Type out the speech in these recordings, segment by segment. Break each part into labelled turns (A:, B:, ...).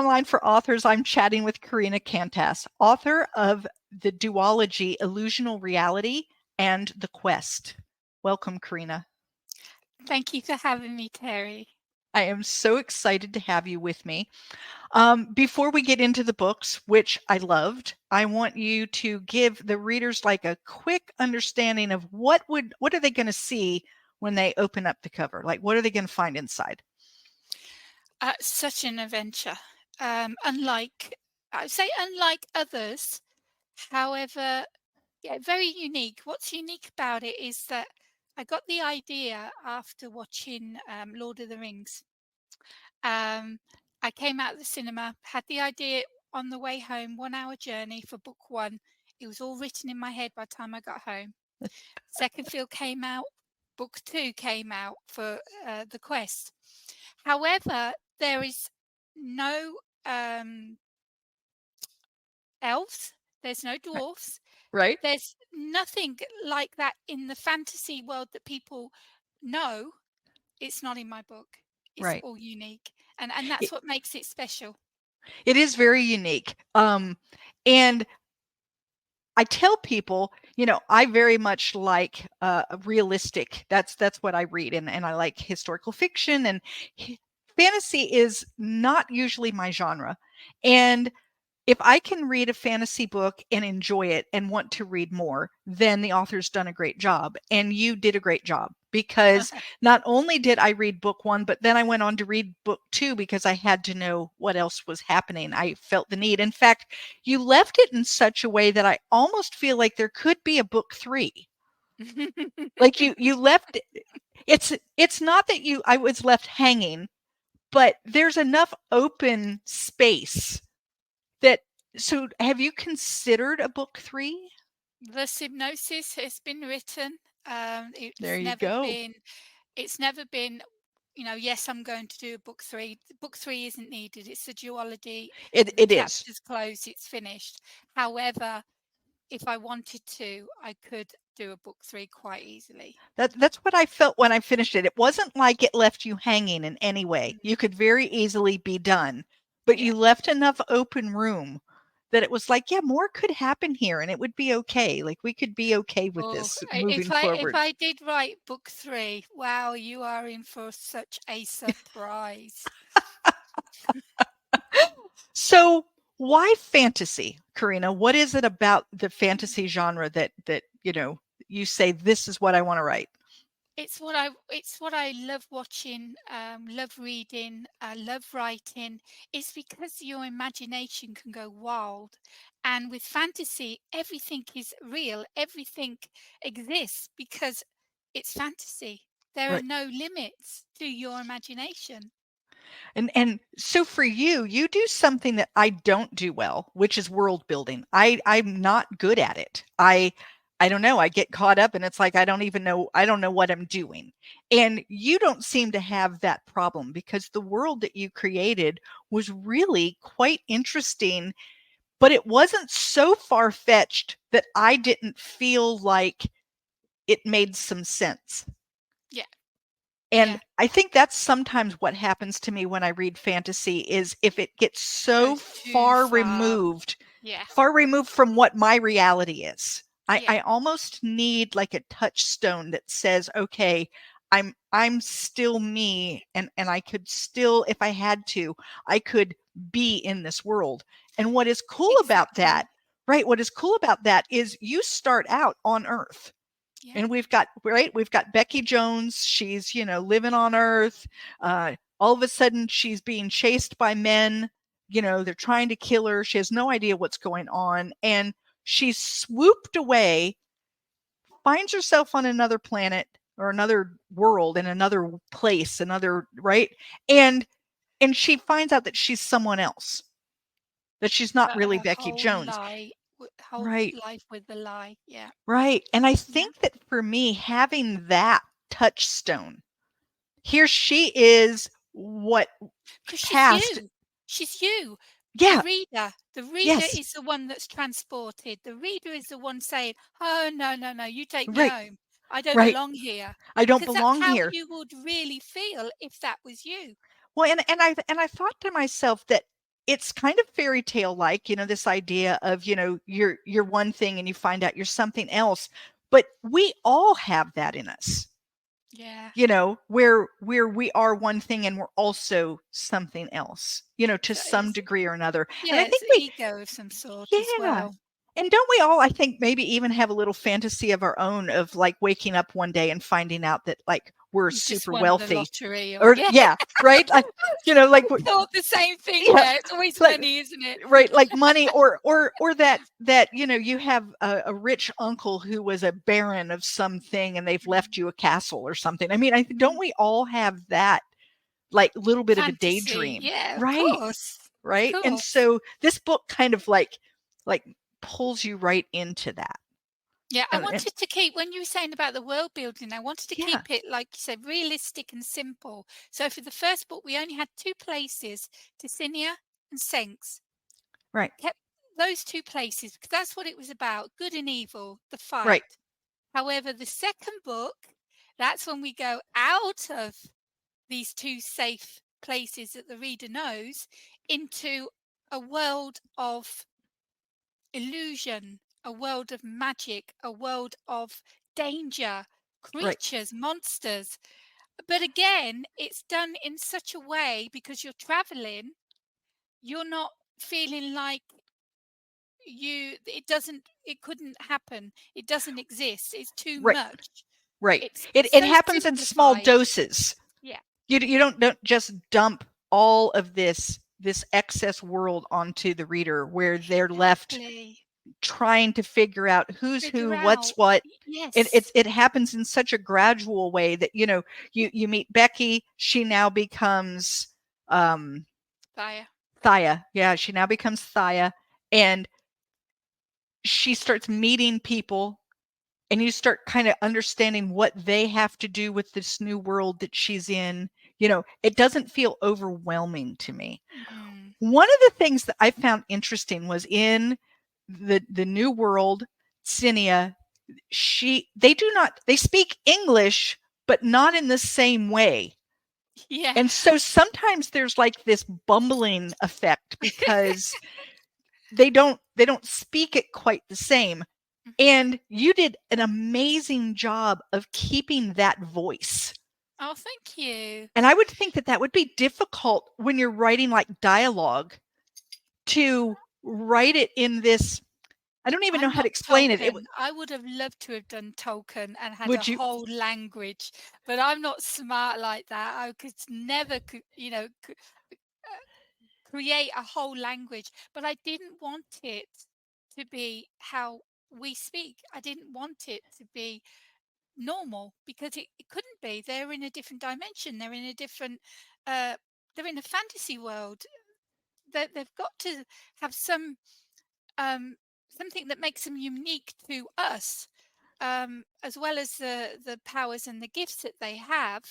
A: Online for Authors. I'm chatting with Karina Kantas, author of the duology Illusional Reality and The Quest. Welcome, Karina.
B: Thank you for having me, Terry.
A: I am so excited to have you with me. Before we get into the books, which I loved, I want you to give the readers like a quick understanding of what are they going to see when they open up the cover? Like, what are they going to find inside?
B: Such an adventure. Unlike, I would say, unlike others, however, yeah, very unique. What's unique about it is that I got the idea after watching Lord of the Rings. I came out of the cinema, had the idea on the way home, 1 hour journey for book one. It was all written in my head by the time I got home. Second film came out, book two came out for The Quest. However, there is no elves, there's no dwarfs,
A: Right?
B: there's nothing like that in the fantasy world that people know. It's not in my book. It's
A: Right.
B: all unique. And that's what makes it special.
A: It is very unique. And I tell people, I very much like realistic. That's what I read, and I like historical fiction, and fantasy is not usually my genre. And if I can read a fantasy book and enjoy it and want to read more, then the author's done a great job. And you did a great job, because not only did I read book one, but then I went on to read book two because I had to know what else was happening. I felt the need. In fact, you left it in such a way that I almost feel like there could be a book three. Like you left it's not that I was left hanging, but there's enough open space that. So have you considered a book three?
B: The synopsis has been written.
A: There you go.
B: It's never been, yes, I'm going to do a book three. Book three isn't needed. It's a duology. The
A: It is.
B: chapter's closed. It's finished. However, if I wanted to, I could do a book three quite easily.
A: That's what I felt when I finished it. It wasn't like it left you hanging in any way. You could very easily be done, but
B: Yeah.
A: you left enough open room that it was like, yeah, more could happen here and it would be okay. Like, we could be okay with
B: Oh,
A: this
B: if
A: moving
B: if
A: forward.
B: I did write book three, wow, you are in for such a surprise.
A: So why fantasy, Karina? What is it about the fantasy genre that you say, this is what I want to write?
B: It's what I love watching, love reading, love writing. It's because your imagination can go wild, and with fantasy, everything is real. Everything exists because it's fantasy. There are
A: Right.
B: no limits to your imagination.
A: And so for you, you do something that I don't do well, which is world building. I'm not good at it. I don't know. I get caught up and it's like I don't know what I'm doing. And you don't seem to have that problem, because the world that you created was really quite interesting, but it wasn't so far-fetched that I didn't feel like it made some sense.
B: Yeah,
A: And
B: yeah.
A: I think that's sometimes what happens to me when I read fantasy, is if it gets so
B: Goes too far. Yeah,
A: far removed from what my reality is.
B: yeah.
A: I almost need like a touchstone that says, okay, I'm still me, and I could still, if I had to, I could be in this world. And what is cool about that,
B: Exactly.
A: right? What is cool about that is you start out on Earth.
B: Yeah.
A: And we've got Becky Jones. She's, living on Earth. All of a sudden she's being chased by men. They're trying to kill her. She has no idea what's going on. And she's swooped away, finds herself on another planet or another world, in another place, right? And she finds out that she's someone else, that she's not really
B: A
A: Becky
B: whole
A: Jones.
B: lie, whole
A: Right.
B: life with the lie. Yeah,
A: Right. And I
B: yeah.
A: think that for me, having that touchstone, here she is, what,
B: Because she's
A: past.
B: you. She's you, the
A: Yeah.
B: reader. The reader
A: Yes.
B: is the one that's transported. The reader is the one saying, "Oh, no, no, no, you take me
A: Right.
B: home. I don't
A: Right.
B: belong here."
A: I don't
B: Because that's
A: belong
B: how
A: here.
B: you would really feel if that was you.
A: Well, and I thought to myself that it's kind of fairy tale like, this idea of, you're one thing and you find out you're something else. But we all have that in us,
B: Yeah.
A: where we are one thing and we're also something else, to
B: So
A: some
B: it's,
A: degree or another. And I
B: yeah, it's
A: think we,
B: ego of some sort as
A: yeah.
B: well.
A: And don't we all, I think, maybe even have a little fantasy of our own of like waking up one day and finding out that like we're
B: You just
A: super
B: won the
A: wealthy,
B: lottery, or
A: or
B: yeah.
A: yeah, right? Like, like
B: I thought the same thing.
A: yeah,
B: Yeah, it's always
A: like
B: money, isn't it?
A: right, like money, or that you have a rich uncle who was a baron of something and they've left you a castle or something. I mean, don't we all have that like little bit of a
B: Fantasy.
A: daydream,
B: Yeah, of
A: right?
B: course. Of
A: Right. And
B: course.
A: so this book kind of like pulls you right into that.
B: Yeah, I
A: And
B: wanted to keep, when you were saying about the world building, I wanted to
A: yeah,
B: keep it, like you said, realistic and simple. So for the first book, we only had two places, Tsinia and Senks.
A: right,
B: Kept those two places because that's what it was about, good and evil, the
A: right,
B: fight. However, the second book, that's when we go out of these two safe places that the reader knows into a world of illusion, a world of magic, a world of danger,
A: right,
B: creatures, monsters. But again, it's done in such a way because you're traveling, you're not feeling like it couldn't happen. It doesn't exist. It's too
A: right,
B: much.
A: right.
B: It's
A: It
B: so
A: happens in small
B: simplified.
A: doses.
B: Yeah,
A: You don't just dump all of this excess world onto the reader where they're left
B: exactly.
A: trying to figure out who's
B: Figure
A: who, what's
B: out.
A: what.
B: Yes.
A: It happens in such a gradual way that you meet Becky. She now becomes um
B: Thya.
A: Thya. Yeah, she now becomes Thya, and she starts meeting people, and you start kind of understanding what they have to do with this new world that she's in. It doesn't feel overwhelming to me.
B: Mm.
A: One of the things that I found interesting was in the new world, Tsinia, they speak English, but not in the same way.
B: Yeah.
A: And so sometimes there's like this bumbling effect because they don't speak it quite the same.
B: Mhm.
A: And you did an amazing job of keeping that voice.
B: Oh, thank you.
A: And I would think that that would be difficult when you're writing like dialogue to write it in this. I don't even know
B: I'm
A: how to
B: not
A: explain it.
B: Tolkien. I would have loved to have done Tolkien and had a
A: Would you?
B: whole language, but I'm not smart like that. I could never, create a whole language. But I didn't want it to be how we speak. I didn't want it to be normal because it couldn't be. They're in a different dimension. They're in a different. They're in a fantasy world. They've got to have um, something that makes them unique to us, as well as the powers and the gifts that they have.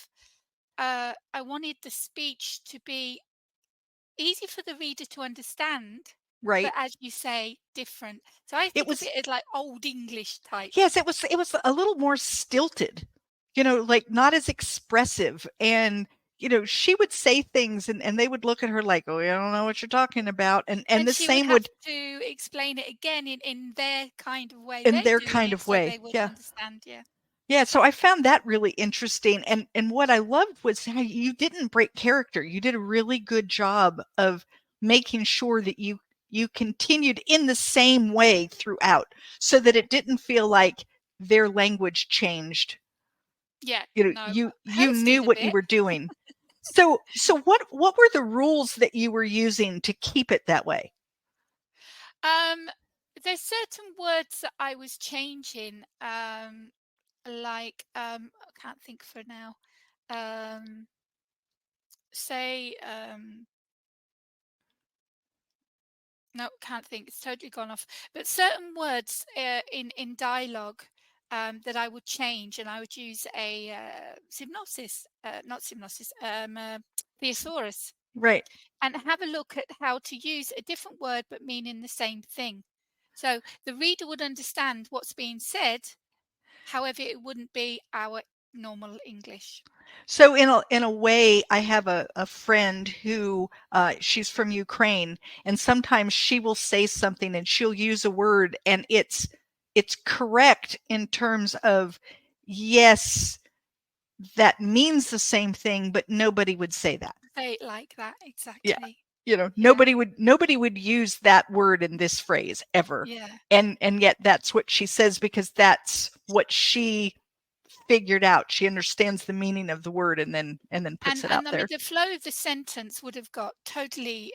B: I wanted the speech to be easy for the reader to understand, but
A: Right.
B: as you say, different. So I
A: It
B: think of
A: was
B: it as like old English type.
A: Yes, it was a little more stilted. Like not as expressive. And she would say things and they would look at her like, "Oh, I don't know what you're talking about." And
B: And
A: the
B: she would
A: same
B: have
A: would
B: to explain it again in their kind of way
A: in
B: they're
A: their
B: doing
A: kind
B: it
A: of
B: so
A: way.
B: they would
A: Yeah.
B: understand. Yeah.
A: Yeah, so I found that really interesting, and what I loved was how you didn't break character. You did a really good job of making sure that you continued in the same way throughout, so that it didn't feel like their language changed.
B: Yeah. No,
A: You
B: hers
A: knew
B: did a
A: what you
B: bit.
A: were doing. So what were the rules that you were using to keep it that way?
B: Um, there's certain words that I was changing, like I can't think for now. Um, say no, can't think. It's totally gone off. But certain words in dialogue that I would change, and I would use a synopsis, not synopsis, thesaurus,
A: Right.
B: and have a look at how to use a different word but meaning the same thing. So the reader would understand what's being said, however, it wouldn't be our normal English.
A: So in a way, I have a friend who she's from Ukraine, and sometimes she will say something and she'll use a word, and it's correct in terms of yes, that means the same thing, but nobody would say that.
B: Say it like that,
A: Yeah.
B: exactly. Yeah,
A: Nobody would use that word in this phrase ever.
B: yeah.
A: And yet that's what she says because that's what she figured out. She understands the meaning of the word and then puts it out
B: And I mean,
A: there.
B: the flow of the sentence would have got totally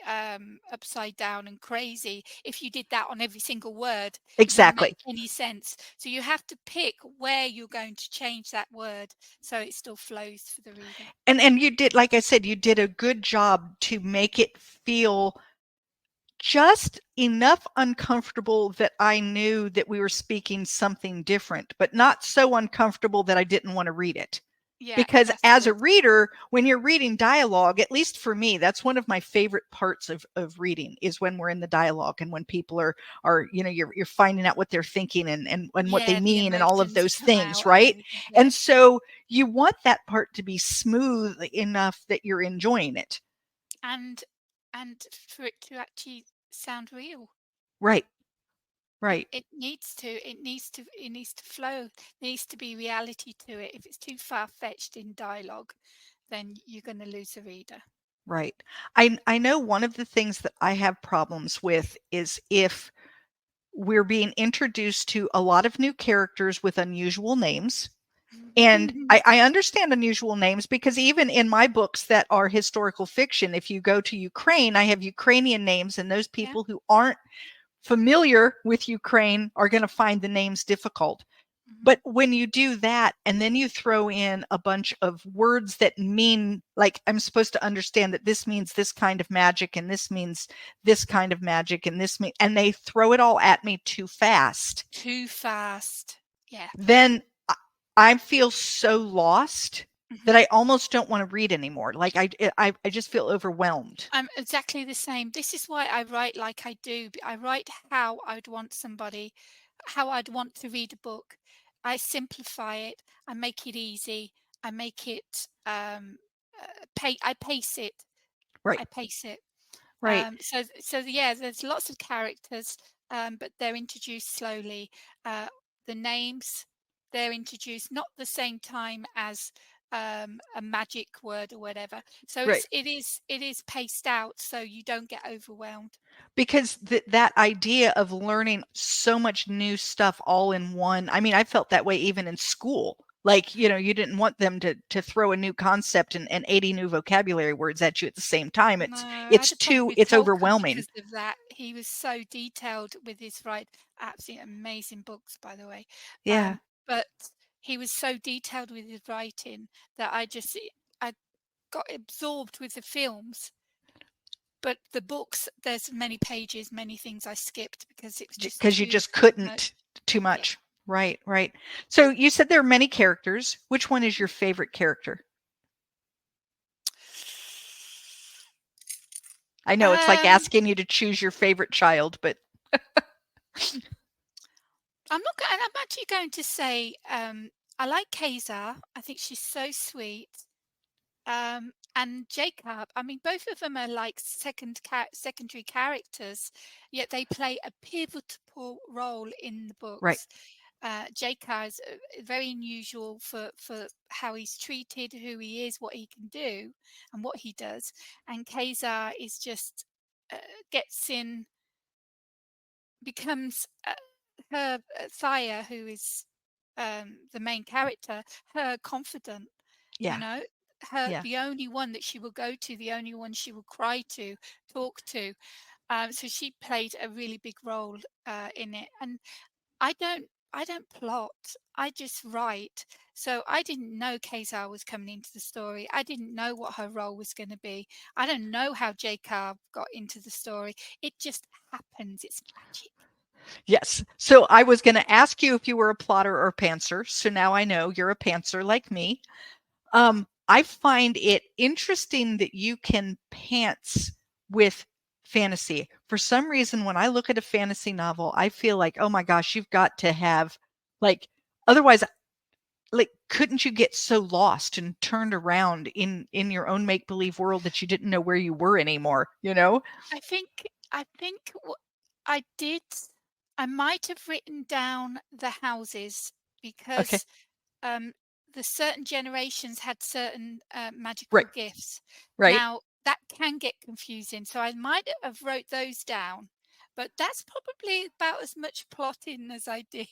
B: upside down and crazy if you did that on every single word. It wouldn't make
A: Exactly.
B: any sense. So you have to pick where you're going to change that word so it still flows for the reader.
A: And you did, like I said, you did a good job to make it feel just enough uncomfortable that I knew that we were speaking something different, but not so uncomfortable that I didn't want to read it.
B: Yeah,
A: Because
B: that's
A: as a
B: good.
A: reader, when you're reading dialogue, at least for me, that's one of my favorite parts of reading is when we're in the dialogue and when people are you're finding out what they're thinking and what they
B: Yeah, the
A: mean and all of
B: emotions
A: those
B: come
A: things,
B: out and
A: right?
B: everything. Yeah.
A: And so you want that part to be smooth enough that you're enjoying it.
B: And and for it to actually sound real.
A: Right,
B: It,
A: right,
B: it needs to it needs to flow. There needs to be reality to it. If it's too far fetched in dialogue, then you're going to lose the reader.
A: right. I know one of the things that I have problems with is if we're being introduced to a lot of new characters with unusual names. And I understand unusual names because even in my books that are historical fiction, if you go to Ukraine, I have Ukrainian names, and those
B: Yeah.
A: people who aren't familiar with Ukraine are going to find the names difficult.
B: Hmm.
A: But when you do that, and then you throw in a bunch of words that mean, like, I'm supposed to understand that this means this kind of magic, and this means this kind of magic, and and they throw it all at me too fast,
B: Too fast. Yeah.
A: then I feel so lost that
B: Hmm.
A: I almost don't want to read anymore. Like I just feel overwhelmed.
B: I'm exactly the same. This is why I write like I do. I write how I'd want somebody, how I'd want to read a book. I simplify it. I make it easy. I make it I pace it.
A: Right,
B: I pace it.
A: right,
B: So yeah, there's lots of characters, but they're introduced slowly. The names, they're introduced not the same time as a magic word or whatever. So
A: right.
B: it is paced out so you don't get overwhelmed.
A: Because that idea of learning so much new stuff all in one. I mean, I felt that way even in school. Like, you didn't want them to throw a new concept and 80 new vocabulary words at you at the same time.
B: No,
A: It's
B: I had
A: it's
B: a problem
A: too
B: with
A: it's
B: Tolkien
A: overwhelming.
B: because of that. He was so detailed with his right, absolutely amazing books, by the way.
A: Yeah.
B: But he was so detailed with his writing that I got absorbed with the films. But the books, there's many pages, many things I skipped because it was just
A: Because you
B: too
A: just
B: much.
A: couldn't too
B: Yeah.
A: much. Right, right. So you said there are many characters. Which one is your favorite character? I know it's like
B: Um,
A: asking you to choose your favorite child, but
B: I'm actually going to say I like Kazar. I think she's so sweet. And Jacob, I mean, both of them are like secondary characters, yet they play a pivotal role in the
A: right,
B: books. Jacob is very unusual for how he's treated, who he is, what he can do, and what he does. And Kazar is just uh, gets in, becomes her Thya, who is the main character, her confidant. You
A: yeah,
B: know, her
A: yeah.
B: the only one that she will go to, the only one she will cry to, talk to. So she played a really big role in it. And I don't I don't plot. I just write. So I didn't know Kazar was coming into the story. I didn't know what her role was going to be. I don't know how Jacob got into the story. It just happens. It's magic.
A: Yes. So I was going to ask you if you were a plotter or a pantser. So now I know you're a pantser like me. I find it interesting that you can pants with fantasy. For some reason, when I look at a fantasy novel, I feel like, oh my gosh, you've got to have like, otherwise, like, couldn't you get so lost and turned around in your own make believe world that you didn't know where you were anymore, you know?
B: I think what I did, I might have written down the houses
A: Okay.
B: because um, the certain generations had certain magical
A: Right.
B: gifts.
A: Right.
B: Now that can get confusing, so I might have wrote those down, but that's probably about as much plotting as I did.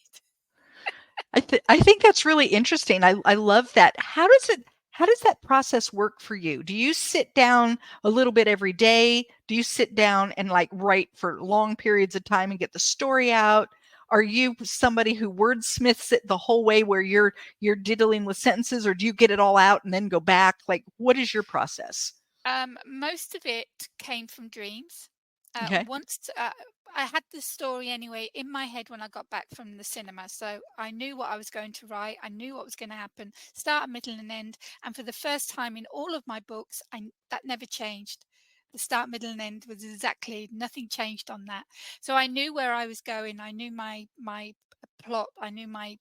A: I think that's really interesting. I love that. How does that process work for you? Do you sit down a little bit every day? Do you sit down and like write for long periods of time and get the story out? Are you somebody who wordsmiths it the whole way where you're diddling with sentences, or do you get it all out and then go back? Like, what is your process?
B: Most of it came from dreams.
A: Okay.
B: Once I had the story anyway in my head when I got back from the cinema, so I knew what I was going to write. I knew what was going to happen, start, middle, and end. And for the first time in all of my books, that never changed. The start, middle, and end was exactly nothing changed on that. So I knew where I was going. I knew my plot. I knew my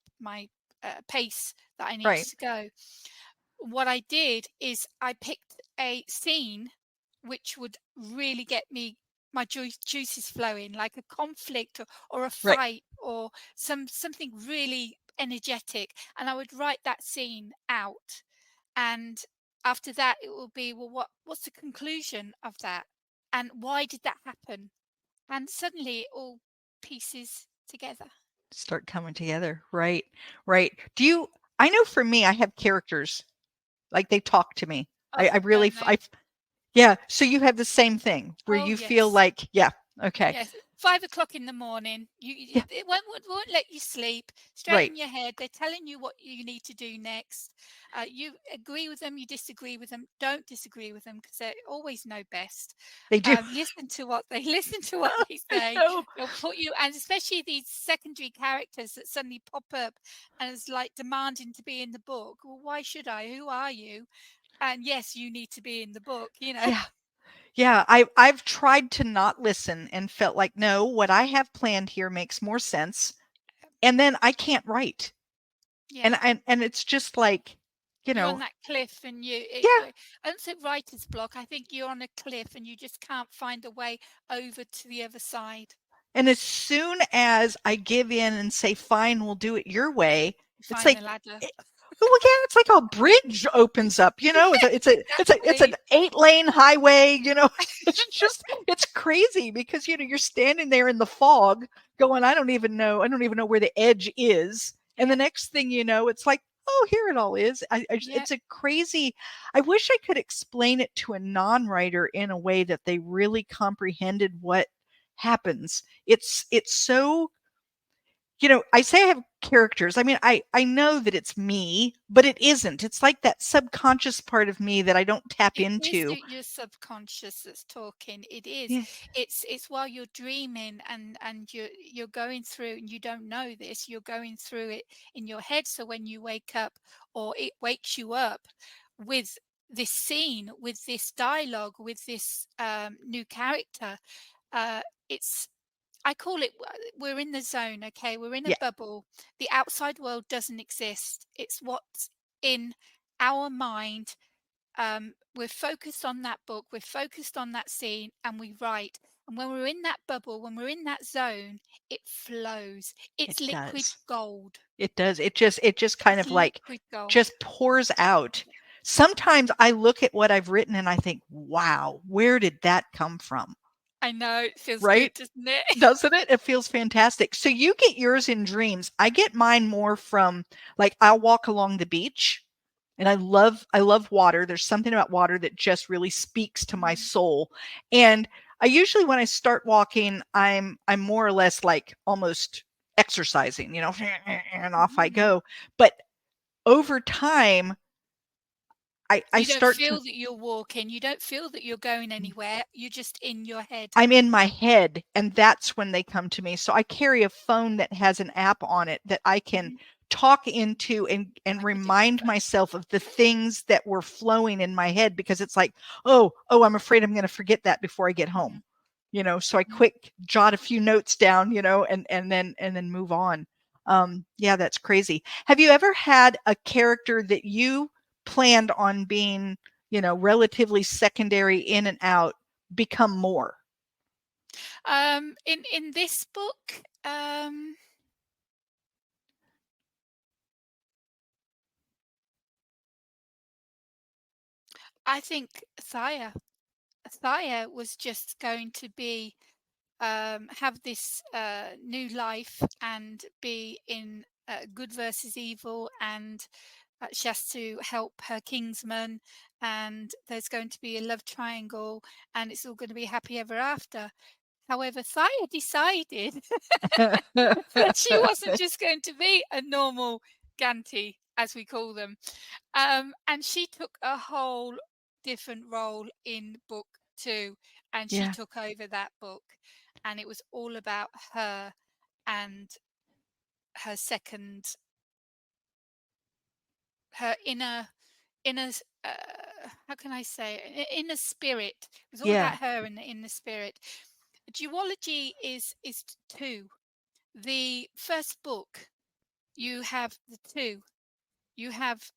B: pace that I needed
A: Right.
B: to go. What I did is I picked a scene which would really get me my juices flowing, like a conflict or a
A: Right.
B: fight or something really energetic, and I would write that scene out. And after that, it will be, well, what's the conclusion of that, and why did that happen? And suddenly, it all pieces together.
A: Start coming together. Right. Right. Do you I know for me I have characters like they talk to me.
B: Oh,
A: I really
B: don't they?
A: I Yeah, so you have the same thing where
B: Oh,
A: you feel
B: yes.
A: like yeah, okay.
B: Yes, 5 o'clock in the morning.
A: Yeah,
B: It won't let you sleep. Straight
A: right.
B: in your head. They're telling you what you need to do next. You agree with them. You disagree with them. Don't disagree with them because they always know best.
A: They do.
B: Listen to what they listen to what they
A: I
B: say.
A: know.
B: They'll put you, and especially these secondary characters that suddenly pop up and it's like demanding to be in the book. Well, why should I? Who are you? And yes, you need to be in the book. You know.
A: Yeah. Yeah, I've tried to not listen and felt like, "No, what I have planned here makes more sense." And then I can't write.
B: Yeah.
A: And it's just like, you
B: You're on
A: know,
B: that cliff and
A: yeah.
B: I don't say writer's block. I think you're on a cliff and you just can't find a way over to the other side.
A: And as soon as I give in and say, "Fine, we'll do it your way,"
B: You
A: it's
B: find
A: like
B: the ladder.
A: well, yeah, it's like a bridge opens up, you know,
B: Yes,
A: it's an
B: exactly.
A: 8-lane highway, you know. It's just it's crazy because you know you're standing there in the fog going, I don't even know where the edge is. And the
B: Yeah,
A: next thing you know, it's like, oh, here it all is.
B: yeah.
A: It's a crazy. I wish I could explain it to a non-writer in a way that they really comprehended what happens. It's so you know, I say I have characters. I mean, I know that it's me, but it isn't. It's like that subconscious part of me that I don't tap
B: It is
A: into.
B: your subconscious that's talking. It is.
A: Yeah,
B: It's while you're dreaming and you're going through and you don't know this. You're going through it in your head. So when you wake up, or it wakes you up with this scene, with this dialogue, with this new character, it's I call it we're in the zone, okay? We're in a
A: yeah,
B: bubble. The outside world doesn't exist. It's what's in our mind. We're focused on that book, we're focused on that scene, and we write. And when we're in that bubble, when we're in that zone, it flows.
A: it
B: It's liquid
A: does.
B: gold.
A: It does. It just kind
B: It's
A: of like
B: liquid gold.
A: just pours out. Sometimes I look at what I've written and I think, "Wow, where did that come from?"
B: I know it feels
A: Right?
B: good, doesn't it?
A: Doesn't it? It feels fantastic. So you get yours in dreams. I get mine more from like I'll walk along the beach and I love water. There's something about water that just really speaks to my
B: Mhm.
A: soul. And I usually when I start walking, I'm more or less like almost exercising, you know, and off I
B: Mhm.
A: go. But over time, I
B: You don't
A: start to
B: feel that you're walking. You don't feel that you're going anywhere. You're just in your head.
A: I'm in my head, and that's when they come to me. So I carry a phone that has an app on it that I can
B: Mhm.
A: talk into and
B: Like a
A: remind
B: dictaphone.
A: myself of the things that were flowing in my head because it's like, oh, I'm afraid I'm going to forget that before I get home.
B: Mhm.
A: You know, so I
B: Mhm.
A: quick jot a few notes down, you know, and then move on. Yeah, that's crazy. Have you ever had a character that you planned on being, relatively secondary in and out become more?
B: In this book, I think Thya was just going to be have this new life and be in good versus evil, and she has to help her kingsman, and there's going to be a love triangle, and it's all going to be happy ever after. However, Thya decided that she wasn't just going to be a normal Ganti, as we call them, and she took a whole different role in book two, and she
A: Yeah,
B: took over that book, and it was all about her and her second, her inner how can I say it? Inner spirit. It was all
A: yeah,
B: about her and the inner spirit. Duology is two. The first book, you have the two. You have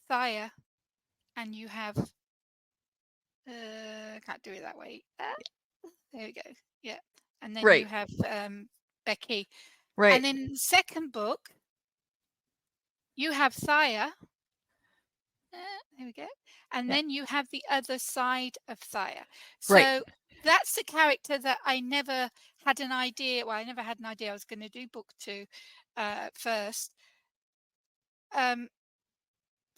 B: Thya, and you have can't do it that way. There we go. Yeah. And then you
A: right,
B: have Becky.
A: right.
B: And in the second book, you have Thya. There we go. And
A: Yeah,
B: then you have the other side of Thya.
A: right.
B: So that's the character that I never had an idea. Well, I never had an idea I was going to do book two first. Um,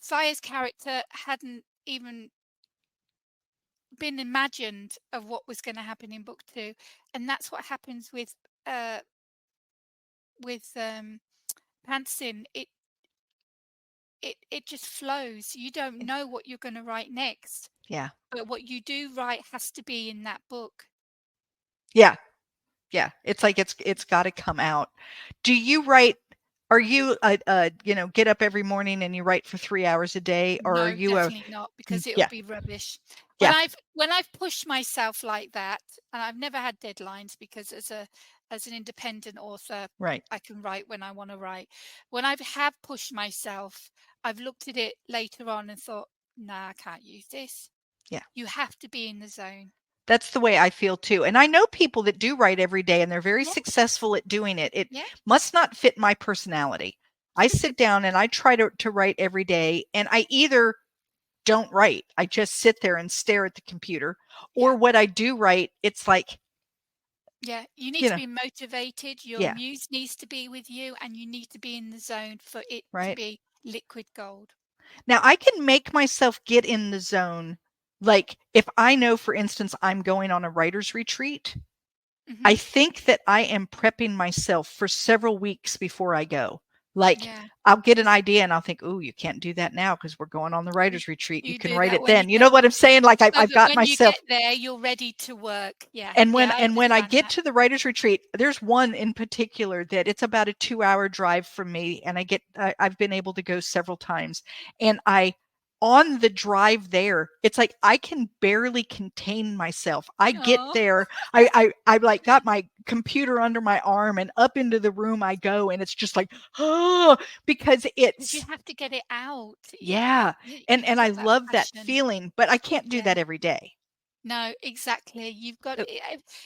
B: Thya's character hadn't even been imagined of what was going to happen in book two, and that's what happens uh, with Pansin. It just flows. You don't know what you're going to write next,
A: Yeah,
B: but what you do write has to be in that book.
A: yeah, yeah. It's like it's got to come out. Do you write? Are you get up every morning and you write for 3 hours a day, or are
B: No,
A: you a?
B: definitely not, because it'll
A: Yeah,
B: be rubbish.
A: yeah,
B: When I've pushed myself like that, and I've never had deadlines, because as an independent author,
A: right.
B: I can write when I want to write. When I have pushed myself, I've looked at it later on and thought, nah, I can't use this.
A: Yeah.
B: You have to be in the zone.
A: That's the way I feel too. And I know people that do write every day and they're very
B: Yeah,
A: successful at doing it. It
B: yeah,
A: must not fit my personality. I sit down and I try to write every day, and I either don't write, I just sit there and stare at the computer,
B: yeah.
A: or what I do write, it's like,
B: Yeah, you need
A: you
B: to
A: know,
B: be motivated. Your
A: yeah,
B: muse needs to be with you, and you need to be in the zone for it to
A: right.
B: be liquid gold.
A: Now I can make myself get in the zone. Like if I know, for instance, I'm going on a writer's retreat, I
B: Hmm.
A: think that I am prepping myself for several weeks before I go. Like
B: Yeah.
A: I'll get an idea and I'll think, "Oh, you can't do that now because we're going on the
B: You
A: writer's retreat. You
B: you
A: can
B: do
A: write
B: that
A: it
B: when you
A: then." You
B: get
A: know what I'm saying? Like
B: so
A: I've
B: that
A: got
B: when you
A: myself.
B: get there, you're ready to work. Yeah.
A: And
B: Yeah, I
A: when I
B: understand
A: get
B: that.
A: to the writers retreat, there's one in particular that it's about a 2 hour drive from me, and I've been able to go several times, and I on the drive there, it's like I can barely contain myself. I get
B: Oh,
A: there, I like got my computer under my arm and up into the room I go, and it's just like, oh, because
B: because you
A: it's
B: have to get it out.
A: yeah, and
B: You've
A: I
B: got that
A: love that
B: passion.
A: feeling, but I can't do
B: Yeah.
A: that every day.
B: No, exactly.
A: Uh,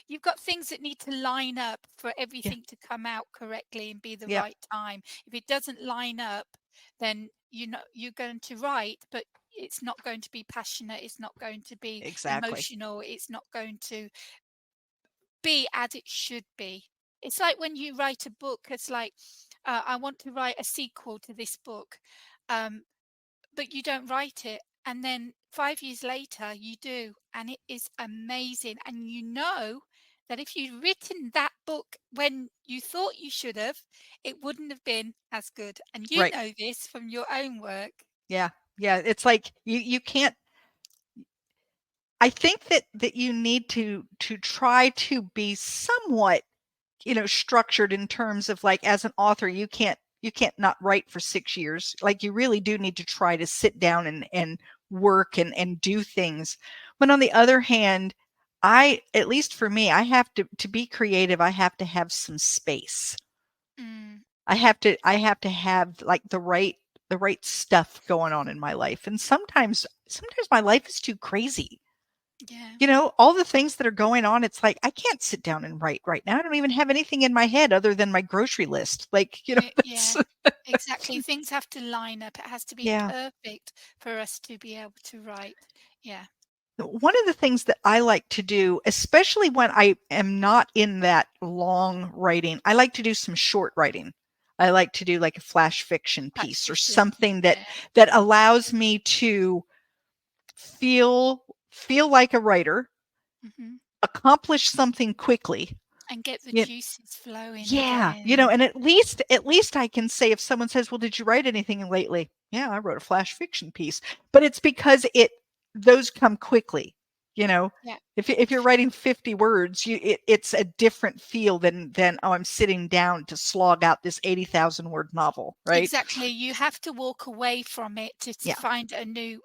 B: You've got things that need to line up for
A: Yeah,
B: everything to come out correctly and be the
A: yeah,
B: right time. If it doesn't line up, then you're going to write, but it's not going to be passionate, it's not going to be
A: exactly.
B: emotional, it's not going to be as it should be. It's like when you write a book, it's like, I want to write a sequel to this book. Um, but you don't write it, and then 5 years later you do, and it is amazing, and you know that if you'd written that book when you thought you should have, it wouldn't have been as good, and you
A: Right.
B: know this from your own work.
A: Yeah. Yeah, it's like you can't. I think that you need to try to be somewhat, structured in terms of, like, as an author, you can't not write for 6 years. Like you really do need to try to sit down and work and do things. But on the other hand, at least for me, I have to be creative, I have to have some space.
B: Mm.
A: I have to have like the right stuff going on in my life. And sometimes my life is too crazy.
B: Yeah.
A: All the things that are going on, it's like I can't sit down and write right now. I don't even have anything in my head other than my grocery list. Like,
B: Yeah,
A: it's
B: exactly. Things have to line up. It has to be
A: yeah.
B: perfect for us to be able to write. Yeah.
A: One of the things that I like to do, especially when I am not in that long writing, I like to do some short writing. I like to do like a flash fiction
B: Flash
A: piece or
B: fiction.
A: something that
B: Yeah.
A: that allows me to feel like a writer,
B: Hmm.
A: accomplish something quickly.
B: And get the
A: Yeah,
B: juices flowing
A: yeah,
B: again.
A: and at least I can say if someone says, "Well, did you write anything lately?" Yeah, I wrote a flash fiction piece, but it's because those come quickly. You know,
B: Yeah.
A: if you're writing 50 words, it's a different feel than oh, I'm sitting down to slog out this 80,000 word novel, right?
B: Exactly. You have to walk away from it to
A: Yeah,
B: find a new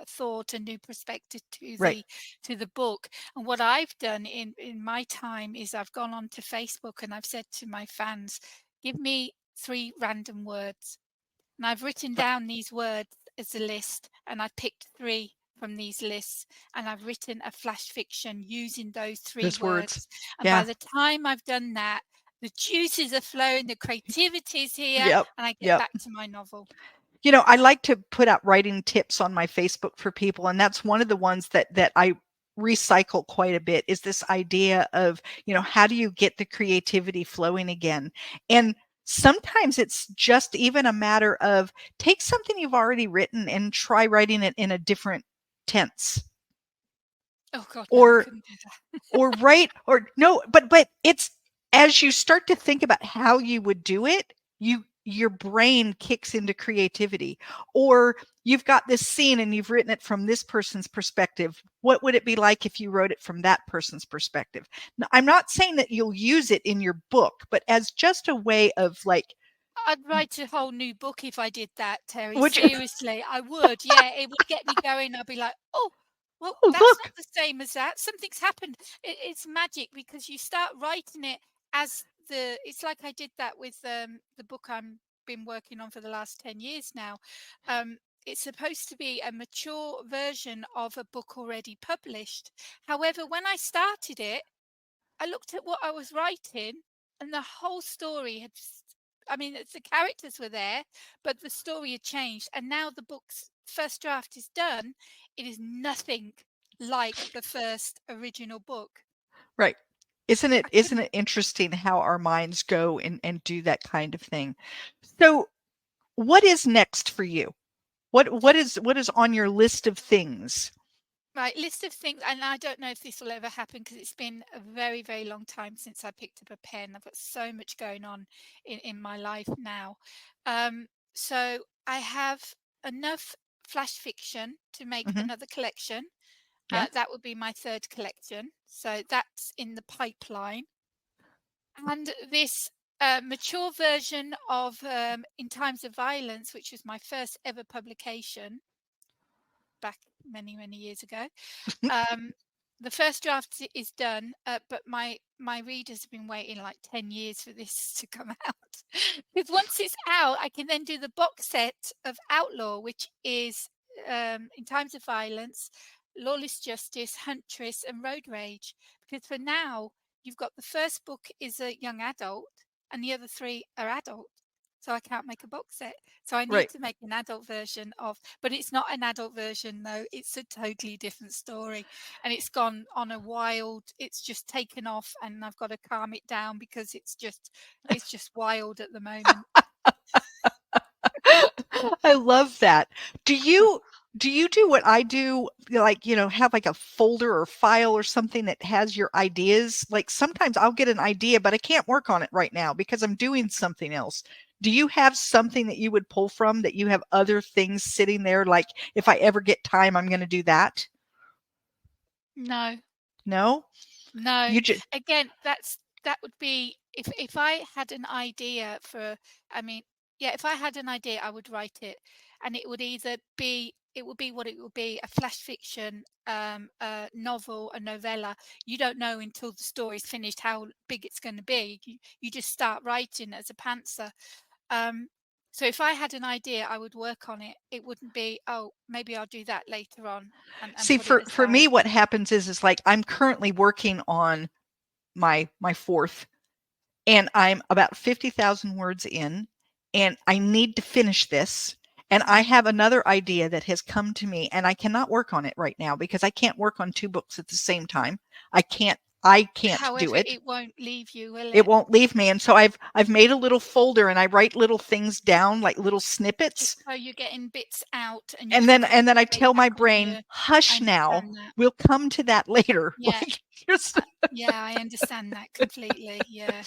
B: thought, a new perspective
A: right.
B: to the book. And what I've done in my time is I've gone onto Facebook and I've said to my fans, give me 3 random words. And I've written
A: Right.
B: down these words as a list, and I picked 3 from these lists, and I've written a flash fiction using those 3
A: Those words.
B: words. And by
A: Yeah.
B: the time I've done that, the juices are flowing, the creativity's here,
A: Yep.
B: and I get
A: Yep.
B: back to my novel.
A: I like to put out writing tips on my Facebook for people, and that's one of the ones that I recycle quite a bit is this idea of, how do you get the creativity flowing again? And sometimes it's just even a matter of take something you've already written and try writing it in a different tense.
B: Oh God, no, I
A: Or
B: couldn't do that.
A: or right or no, but it's as you start to think about how you would do it, your brain kicks into creativity. Or you've got this scene and you've written it from this person's perspective. What would it be like if you wrote it from that person's perspective? Now, I'm not saying that you'll use it in your book, but as just a way of like,
B: I'd write a whole new book if I did that, Terry.
A: would you?
B: Seriously, I would. Yeah, it would get me going. I'd be like, oh, well,
A: Oh,
B: that's not
A: look.
B: the same as that. Something's happened. It's magic because you start writing it as it's like I did that with the book I'm been working on for the last 10 years now. Um, it's supposed to be a mature version of a book already published. However, when I started it, I looked at what I was writing, and the whole story I mean, the characters were there, but the story had changed. And now the book's first draft is done. It is nothing like the first original book.
A: Right.
B: I
A: Isn't
B: couldn't.
A: it interesting how our minds go and do that kind of thing? So what is next for you? What is on your list of things?
B: Right, list of things, and I don't know if this will ever happen because it's been a very, very long time since I picked up a pen. I've got so much going on in my life now. So I have enough flash fiction to make
A: Hmm.
B: another collection.
A: Yeah.
B: That would be my third collection. So that's in the pipeline. And this mature version of In Times of Violence, which was my first ever publication back many, many years ago. Um, the first draft is done, but my readers have been waiting like 10 years for this to come out. Because once it's out, I can then do the box set of Outlaw, which is In Times of Violence, Lawless Justice, Huntress, and Road Rage. Because for now, you've got the first book is a young adult, and the other 3 are adult. So I can't make a box set. So I need
A: Right.
B: to make an adult version of, but it's not an adult version though. It's a totally different story, and it's gone on a wild. It's just taken off, and I've got to calm it down because it's just wild at the moment.
A: I love that. Do you do what I do, like, have like a folder or file or something that has your ideas? Like sometimes I'll get an idea, but I can't work on it right now because I'm doing something else. Do you have something that you would pull from that you have other things sitting there like if I ever get time I'm going to do that?
B: No,
A: No?
B: no.
A: You just
B: Again, that would be if I had an idea for. I mean, yeah, if I had an idea, I would write it, and it would either be it will be what it will be, a flash fiction, a novel, a novella. You don't know until the story's finished how big it's going to be. You just start writing as a pantser. Um, so if I had an idea, I would work on it. It wouldn't be, oh, maybe I'll do that later on and
A: See,
B: put it
A: for me,
B: aside.
A: what happens is like I'm currently working on my fourth, and I'm about 50,000 words in, and I need to finish this. And I have another idea that has come to me, and I cannot work on it right now because I can't work on two books at the same time. I can't do
B: However,
A: it.
B: it won't leave you, will
A: It
B: it?
A: won't leave me. And so I've made a little folder and I write little things down, like little snippets.
B: Just so you're getting bits out and you
A: And
B: can
A: then I
B: concentrate
A: tell
B: back
A: my
B: on
A: brain,
B: your. I
A: hush now,
B: understand that.
A: we'll come to that later.
B: Yeah,
A: Like just
B: yeah, I understand that completely. Yeah.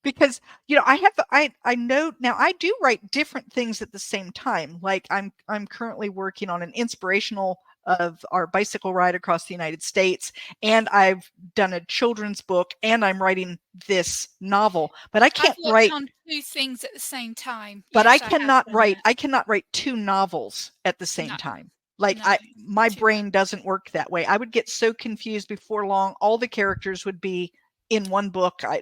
A: because I know now I do write different things at the same time. Like I'm currently working on an inspirational of our bicycle ride across the United States, and I've done a children's book, and I'm writing this novel, but I
B: I've
A: can't
B: worked
A: write.
B: on 2 things at the same time.
A: But I
B: Yes, I have
A: cannot
B: done
A: write
B: that.
A: I cannot write 2 novels at the same
B: No,
A: time. Like
B: no,
A: my
B: too much.
A: brain doesn't work that way. I would get so confused before long. All the characters would be in one book. I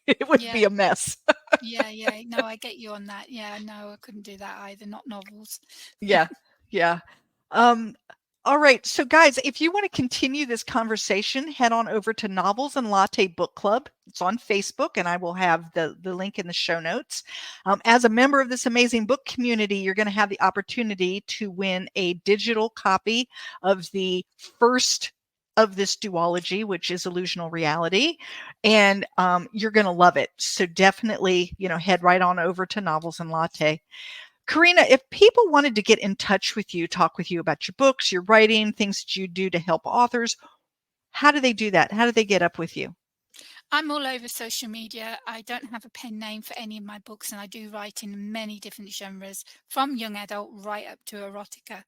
A: it would
B: Yeah,
A: be a mess.
B: yeah, yeah. No, I get you on that. Yeah, no, I couldn't do that either, not novels.
A: Yeah. Yeah. Um, all right. So, guys, if you want to continue this conversation, head on over to Novels and Latte Book Club. It's on Facebook, and I will have the link in the show notes. As a member of this amazing book community, you're going to have the opportunity to win a digital copy of the first of this duology, which is Illusional Reality, and you're going to love it. So definitely, head right on over to Novels and Latte. Karina, if people wanted to get in touch with you, talk with you about your books, your writing, things that you do to help authors, how do they do that? How do they get up with you?
B: I'm all over social media. I don't have a pen name for any of my books, and I do write in many different genres, from young adult right up to erotica.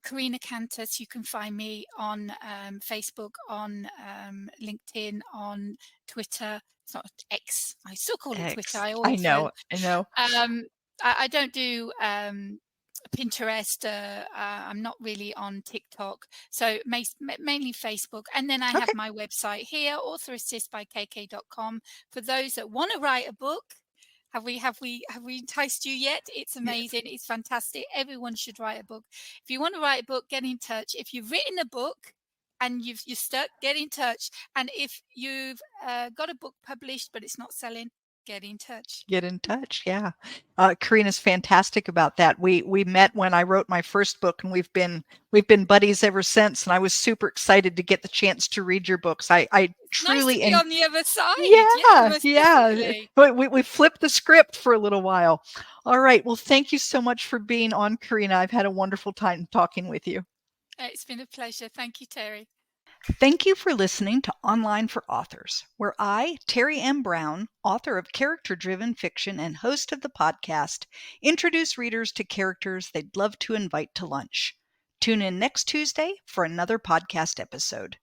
B: Karina Kantas, you can find me on Facebook, on LinkedIn, on Twitter. It's not X. I still call it Twitter.
A: X.
B: I
A: I
B: always will.
A: know. I know.
B: I don't do Pinterest. I'm not really on TikTok, so mainly Facebook. And then I have
A: Okay.
B: my website here, authораssistbykk.com, for those that want to write a book. Have we enticed you yet? It's amazing. It's fantastic. Everyone should write a book. If you want to write a book, get in touch. If you've written a book and you're stuck, get in touch. And if you've got a book published but it's not selling, get in touch.
A: Get in touch. Yeah. Karina's fantastic about that. We met when I wrote my first book, and we've been buddies ever since. And I was super excited to get the chance to read your books. I
B: Nice to
A: truly
B: be on the other side. Yeah,
A: yeah,
B: most
A: yeah.
B: definitely.
A: But we flipped the script for a little while. All right. Well, thank you so much for being on, Karina. I've had a wonderful time talking with you.
B: It's been a pleasure. Thank you, Terry.
A: Thank you for listening to Online for Authors, where I, Terry M. Brown, author of character driven fiction and host of the podcast, introduce readers to characters they'd love to invite to lunch. Tune in next Tuesday for another podcast episode.